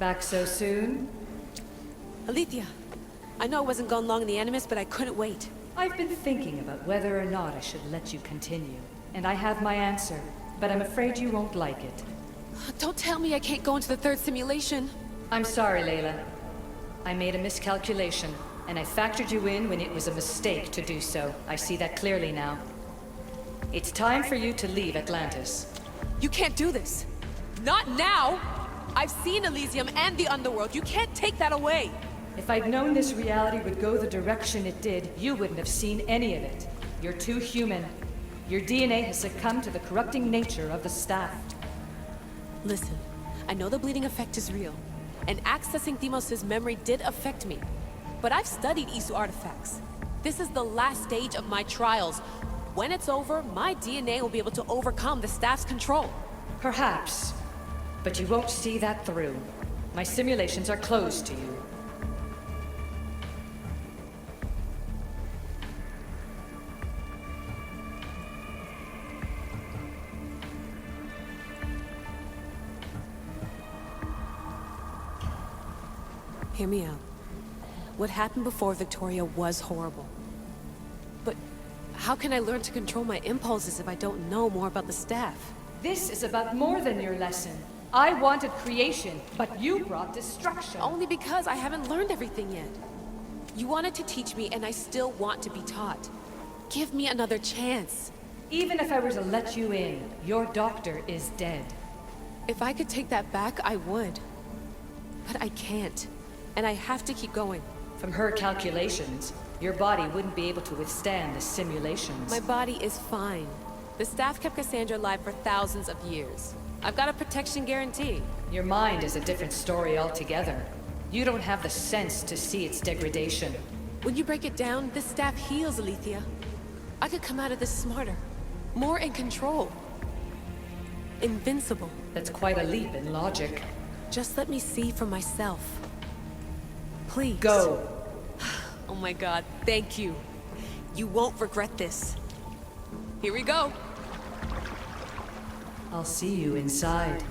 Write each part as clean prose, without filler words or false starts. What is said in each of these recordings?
Back so soon? Alethea, I know I wasn't gone long in the Animus, but I couldn't wait. I've been thinking about whether or not I should let you continue. And I have my answer, but I'm afraid you won't like it. Don't tell me I can't go into the third simulation. I'm sorry, Layla. I made a miscalculation, and I factored you in when it was a mistake to do so. I see that clearly now. It's time for you to leave Atlantis. You can't do this. Not now! I've seen Elysium and the Underworld. You can't take that away! If I'd known this reality would go the direction it did, you wouldn't have seen any of it. You're too human. Your DNA has succumbed to the corrupting nature of the staff. Listen, I know the bleeding effect is real, and accessing Deimos' memory did affect me. But I've studied Isu artifacts. This is the last stage of my trials. When it's over, my DNA will be able to overcome the staff's control. Perhaps. But you won't see that through. My simulations are closed to you. Hear me out. What happened before Victoria was horrible. But how can I learn to control my impulses if I don't know more about the staff? This is about more than your lesson. I wanted creation, but you brought destruction. Only because I haven't learned everything yet. You wanted to teach me, and I still want to be taught. Give me another chance. Even if I were to let you in, your doctor is dead. If I could take that back, I would. But I can't. And I have to keep going. From her calculations, your body wouldn't be able to withstand the simulations. My body is fine. The staff kept Cassandra alive for thousands of years. I've got a protection guarantee. Your mind is a different story altogether. You don't have the sense to see its degradation. When you break it down, this staff heals, Alethea. I could come out of this smarter, more in control. Invincible. That's quite a leap in logic. Just let me see for myself. Please. Go. Oh my god, thank you. You won't regret this. Here we go. I'll see you inside.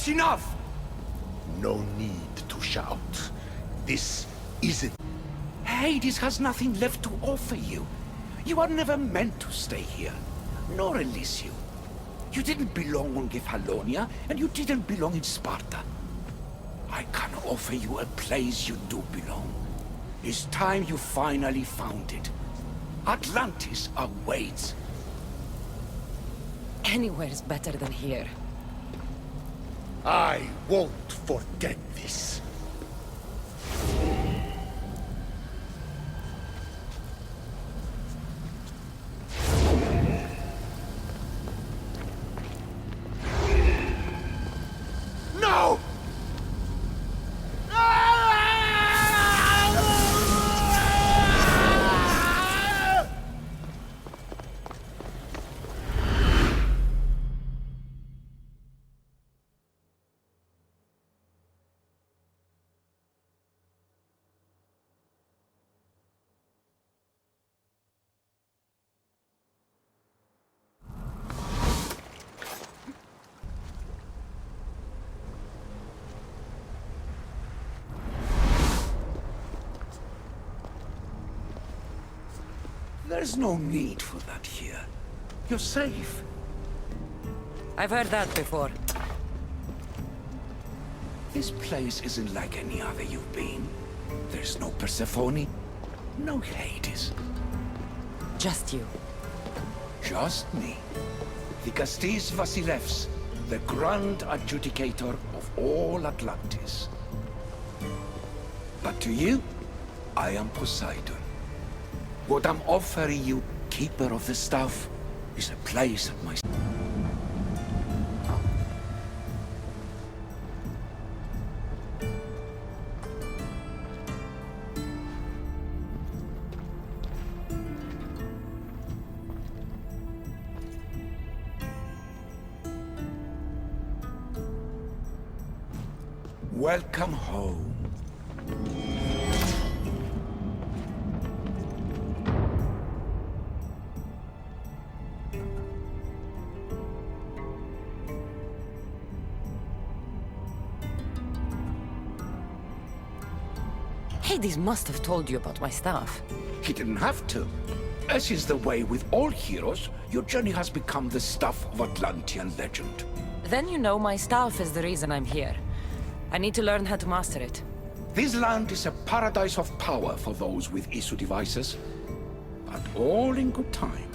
That's enough! No need to shout. This isn't... Hades has nothing left to offer you. You are never meant to stay here. nor Elysium. You didn't belong on Kefalonia, and you didn't belong in Sparta. I can offer you a place you do belong. It's time you finally found it. Atlantis awaits. Anywhere's better than here. I won't forget this. No! There's no need for that here. You're safe. I've heard that before. This place isn't like any other you've been. There's no Persephone, no Hades. Just you. Just me. Vikastis Vasilevs, the Grand Adjudicator of all Atlantis. But to you, I am Poseidon. What I'm offering you, Keeper of the Staff, is a place at my... Welcome home. Hades must have told you about my staff. He didn't have to. As is the way with all heroes, your journey has become the stuff of Atlantean legend. Then you know my staff is the reason I'm here. I need to learn how to master it. This land is a paradise of power for those with Isu devices, but all in good time.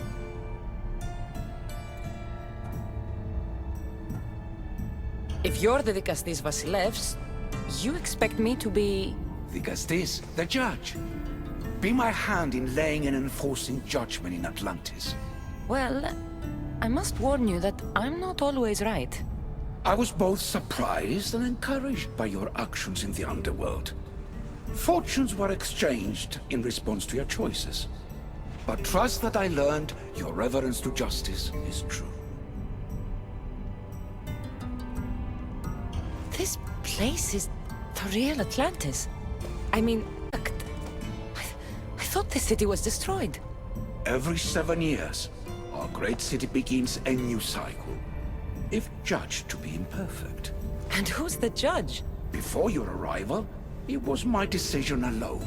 If you're the Vikastis Vasilevs, you expect me to be... Vikastis, the judge. Be my hand in laying and enforcing judgment in Atlantis. Well, I must warn you that I'm not always right. I was both surprised and encouraged by your actions in the underworld. Fortunes were exchanged in response to your choices. But trust that I learned your reverence to justice is true. This place is the real Atlantis. I mean, I thought the city was destroyed. Every 7 years, our great city begins a new cycle, if judged to be imperfect. And who's the judge? Before your arrival, it was my decision alone.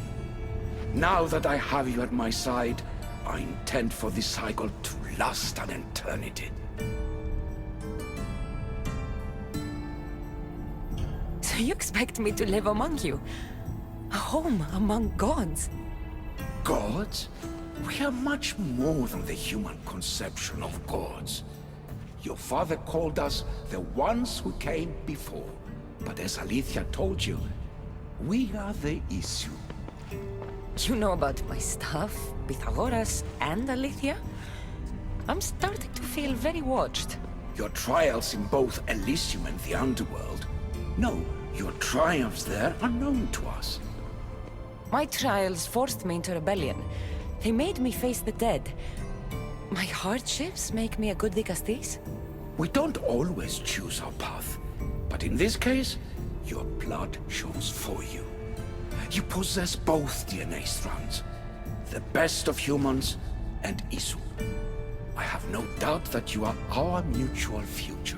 Now that I have you at my side, I intend for this cycle to last an eternity. So you expect me to live among you? A home among gods? Gods? We are much more than the human conception of gods. Your father called us the ones who came before. But as Alethea told you, we are the issue. You know about my stuff, Pythagoras and Alethea? I'm starting to feel very watched. Your trials in both Elysium and the Underworld. No, your triumphs there are known to us. My trials forced me into rebellion. They made me face the dead. My hardships make me a good Vikastis? We don't always choose our path, but in this case, your blood shows for you. You possess both DNA strands, the best of humans and Isu. I have no doubt that you are our mutual future.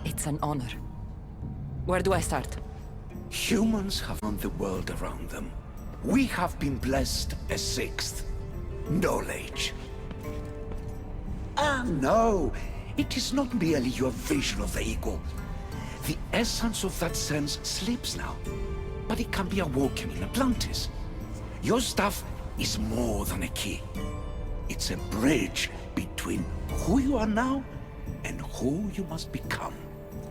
It's an honor. Where do I start? Humans have known the world around them. We have been blessed a sixth. Knowledge. Ah, no. It is not merely your vision of the ego. The essence of that sense sleeps now. But it can be awoken in Atlantis. Your stuff is more than a key. It's a bridge between who you are now and who you must become.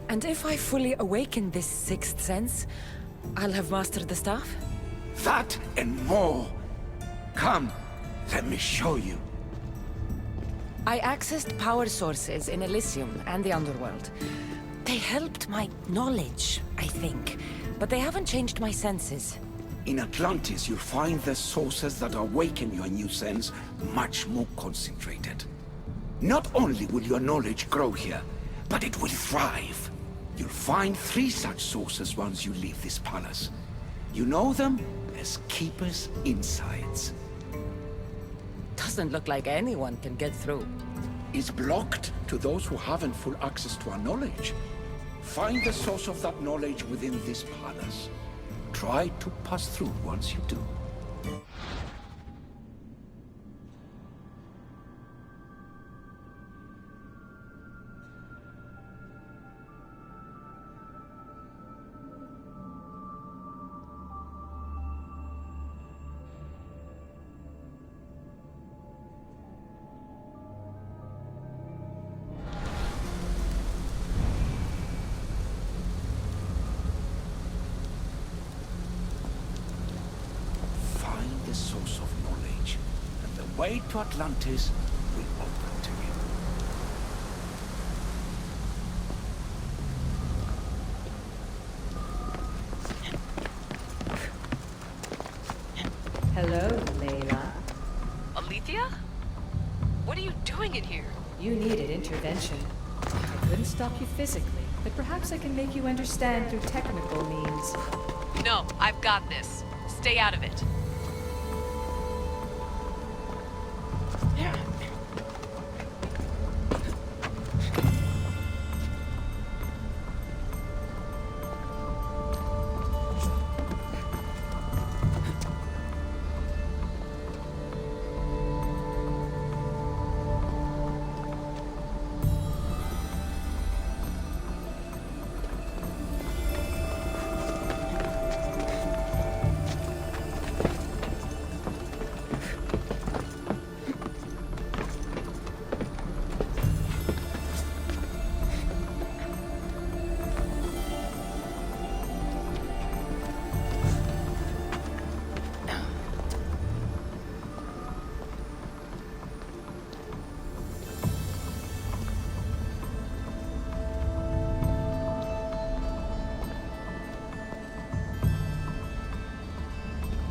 And if I fully awaken this sixth sense, I'll have mastered the staff? That and more. Come, let me show you. I accessed power sources in Elysium and the Underworld. They helped my knowledge, I think, but they haven't changed my senses. In Atlantis, you'll find the sources that awaken your new sense much more concentrated. Not only will your knowledge grow here, but it will thrive. You'll find 3 such sources once you leave this palace. You know them as Keeper's Insides. Doesn't look like anyone can get through. It's blocked to those who haven't full access to our knowledge. Find the source of that knowledge within this palace. Try to pass through once you do. Source of knowledge, and the way to Atlantis will open to you. Hello, Layla. Alethea? What are you doing in here? You needed intervention. I couldn't stop you physically, but perhaps I can make you understand through technical means. No, I've got this. Stay out of it.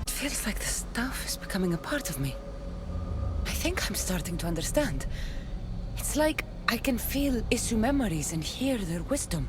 It feels like the stuff is becoming a part of me. I think I'm starting to understand. It's like I can feel Isu memories and hear their wisdom.